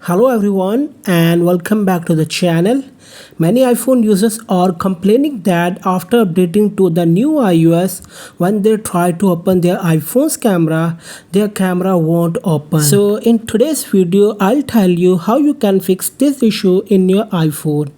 Hello everyone and welcome back to the channel. Many iPhone users are complaining that after updating to the new iOS, when they try to open their iPhone's camera, their camera won't open. So in today's video, I'll tell you how you can fix this issue in your iPhone.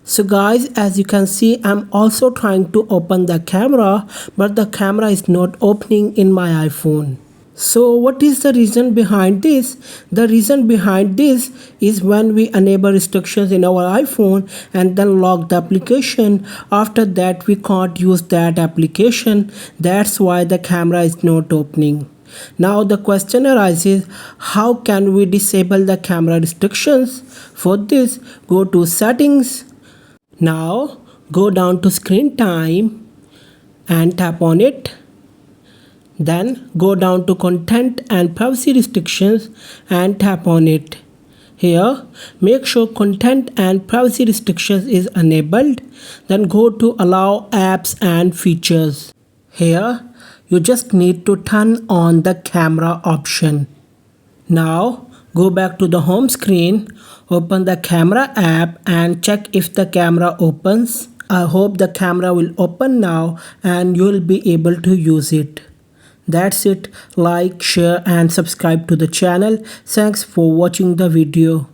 So guys, as you can see, I'm also trying to open the camera, but the camera is not opening in my iPhone. So what is the reason behind this? The reason behind this is when we enable restrictions in our iPhone and then lock the application, after that we can't use that application. That's why the camera is not opening. Now the question arises, how can we disable the camera restrictions? For this, go to settings. Now go down to screen time and tap on it. Then go down to content and privacy restrictions and tap on it. Here, make sure content and privacy restrictions is enabled. Then go to allow apps and features. Here, you just need to turn on the camera option. Now, go back to the home screen, open the camera app and check if the camera opens. I hope the camera will open now and you will be able to use it. That's it. Like, share and subscribe to the channel. Thanks for watching the video.